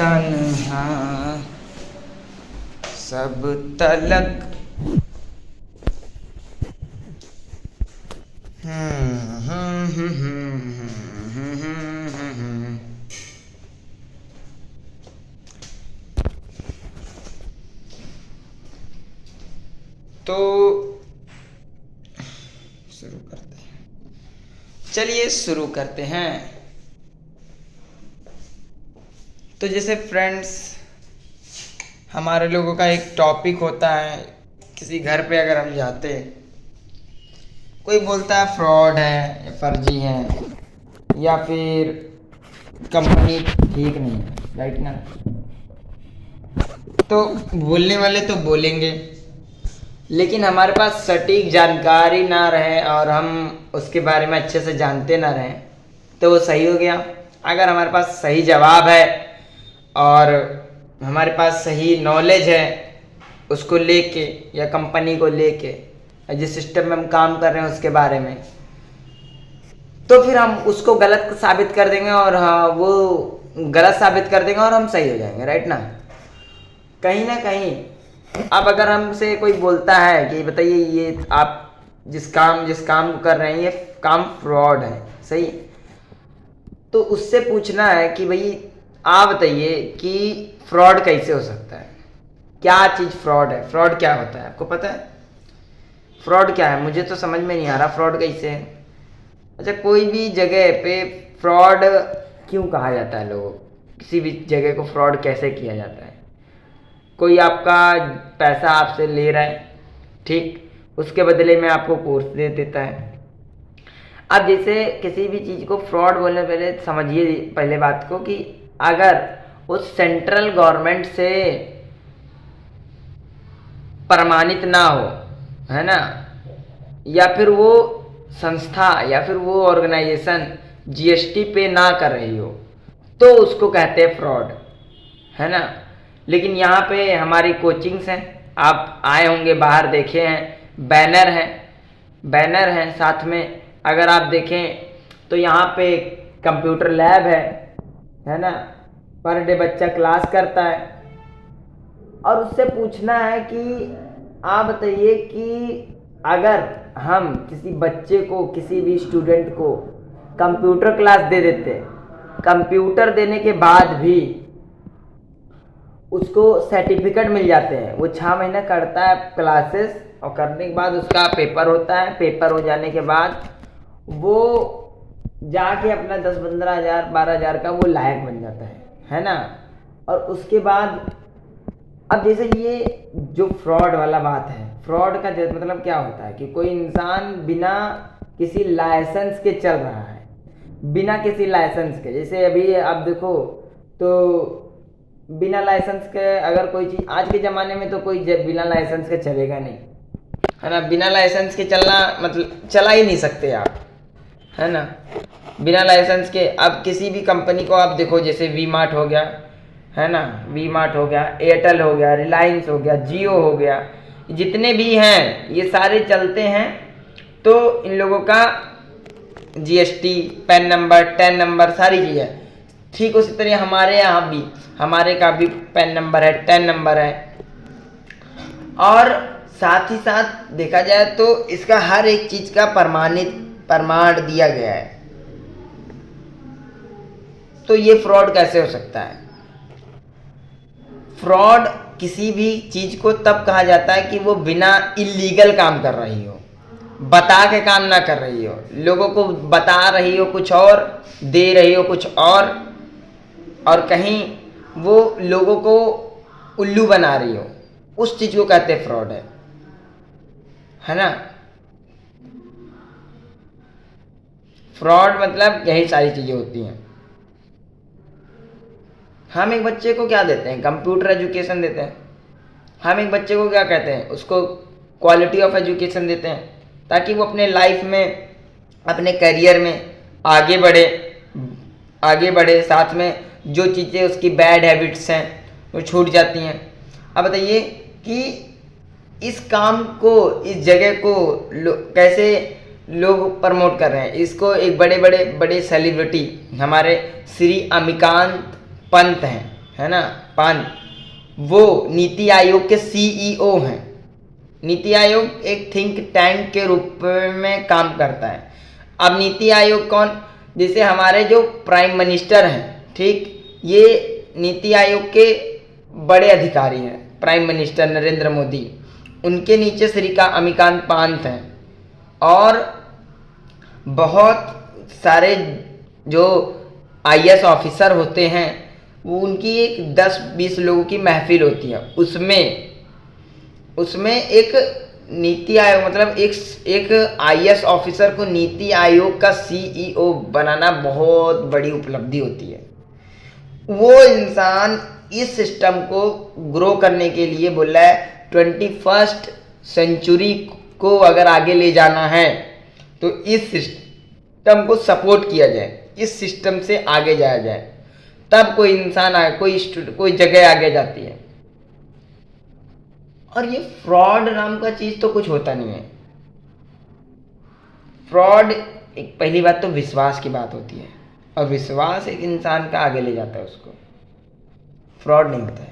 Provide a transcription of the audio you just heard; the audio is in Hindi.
तन्हा सब तलक। तो शुरू करते हैं, चलिए शुरू करते हैं। तो जैसे फ्रेंड्स, हमारे लोगों का एक टॉपिक होता है, किसी घर पे अगर हम जाते, कोई बोलता है फ्रॉड है या फर्जी है या फिर कंपनी ठीक नहीं है, राइट ना। तो बोलने वाले तो बोलेंगे, लेकिन हमारे पास सटीक जानकारी ना रहे और हम उसके बारे में अच्छे से जानते ना रहें तो वो सही हो गया। अगर हमारे पास सही जवाब है और हमारे पास सही नॉलेज है उसको लेके या कंपनी को लेके, जिस सिस्टम में हम काम कर रहे हैं उसके बारे में, तो फिर हम उसको गलत साबित कर देंगे और हाँ, वो गलत साबित कर देंगे और हम सही हो जाएंगे, राइट ना। कहीं ना कहीं अब अगर हमसे कोई बोलता है कि बताइए ये आप जिस काम कर रहे हैं ये काम फ्रॉड है, सही, तो उससे पूछना है कि भाई आप बताइए कि फ्रॉड कैसे हो सकता है, क्या चीज़ फ्रॉड है, फ्रॉड क्या होता है, आपको पता है फ्रॉड क्या है? मुझे तो समझ में नहीं आ रहा फ्रॉड कैसे है। अच्छा, कोई भी जगह पे फ्रॉड क्यों कहा जाता है? लोगों, किसी भी जगह को फ्रॉड कैसे किया जाता है? कोई आपका पैसा आपसे ले रहा है, ठीक, उसके बदले में आपको कोर्स दे देता है। अब जैसे किसी भी चीज़ को फ्रॉड बोलने पहले समझिए पहले बात को कि अगर उस सेंट्रल गवर्नमेंट से प्रमाणित ना हो, है ना, या फिर वो संस्था या फिर वो ऑर्गेनाइजेशन जीएसटी पे ना कर रही हो, तो उसको कहते हैं फ्रॉड, है ना। लेकिन यहाँ पे हमारी कोचिंग्स हैं, आप आए होंगे, बाहर देखे हैं, बैनर हैं साथ में। अगर आप देखें तो यहाँ पे कंप्यूटर लैब है ना, पर डे बच्चा क्लास करता है और उससे पूछना है कि आप बताइए कि अगर हम किसी बच्चे को, किसी भी स्टूडेंट को कंप्यूटर क्लास दे देते, कंप्यूटर देने के बाद भी उसको सर्टिफिकेट मिल जाते हैं, वो 6 महीना करता है क्लासेस और करने के बाद उसका पेपर होता है, पेपर हो जाने के बाद वो जाके अपना 10-15 हज़ार 12 हज़ार का वो लायक बन जाता है ना। और उसके बाद अब जैसे ये जो फ्रॉड वाला बात है, फ्रॉड का मतलब क्या होता है कि कोई इंसान बिना किसी लाइसेंस के चल रहा है, बिना किसी लाइसेंस के। जैसे अभी आप देखो तो बिना लाइसेंस के अगर कोई चीज़, आज के ज़माने में तो कोई बिना लाइसेंस के चलेगा नहीं, है ना। बिना लाइसेंस के चलना मतलब चला ही नहीं सकते आप, है ना, बिना लाइसेंस के। अब किसी भी कंपनी को आप देखो, जैसे वी मार्ट हो गया, है ना, वी मार्ट हो गया, एयरटेल हो गया, रिलायंस हो गया, जियो हो गया, जितने भी हैं ये सारे चलते हैं, तो इन लोगों का GST, pan number, tan number, सारी चीज़ें ठीक उसी तरह हमारे यहाँ भी, हमारे का भी पैन नंबर है, टैन नंबर है। और साथ ही साथ देखा जाए तो इसका हर एक चीज़ का प्रमाण दिया गया है। तो ये फ्रॉड कैसे हो सकता है? फ्रॉड किसी भी चीज़ को तब कहा जाता है कि वो बिना इलीगल काम कर रही हो, बता के काम ना कर रही हो, लोगों को बता रही हो कुछ और, दे रही हो कुछ और कहीं वो लोगों को उल्लू बना रही हो, उस चीज़ को कहते हैं फ्रॉड है ना। फ्रॉड मतलब यही सारी चीज़ें होती हैं। हम एक बच्चे को क्या देते हैं? कंप्यूटर एजुकेशन देते हैं। हम एक बच्चे को क्या कहते हैं? उसको क्वालिटी ऑफ एजुकेशन देते हैं ताकि वो अपने लाइफ में, अपने करियर में आगे बढ़े। साथ में जो चीज़ें उसकी बैड हैबिट्स हैं वो छूट जाती हैं। अब बताइए कि इस काम को, इस जगह को कैसे लोग प्रमोट कर रहे हैं। इसको एक बड़े सेलिब्रिटी हमारे श्री अमिकांत पंत हैं, है ना, पांत, वो नीति आयोग के सीईओ हैं। नीति आयोग एक थिंक टैंक के रूप में काम करता है। अब नीति आयोग कौन, जैसे हमारे जो प्राइम मिनिस्टर हैं, ठीक, ये नीति आयोग के बड़े अधिकारी हैं। प्राइम मिनिस्टर नरेंद्र मोदी, उनके नीचे अमिकांत पांत हैं, और बहुत सारे जो आईएएस ऑफिसर होते हैं, वो उनकी एक 10-20 लोगों की महफिल होती है। उसमें एक नीति आयोग, मतलब एक आईएएस ऑफिसर को नीति आयोग का सीईओ बनाना बहुत बड़ी उपलब्धि होती है। वो इंसान इस सिस्टम को ग्रो करने के लिए बोल रहा है 21st सेंचुरी को अगर आगे ले जाना है तो इस सिस्टम को सपोर्ट किया जाए, इस सिस्टम से आगे जाया जाए, तब कोई इंसान कोई जगह आगे जाती है। और ये फ्रॉड नाम का चीज तो कुछ होता नहीं है। फ्रॉड, एक पहली बात तो विश्वास की बात होती है, और विश्वास एक इंसान का आगे ले जाता है उसको, फ्रॉड नहीं होता है।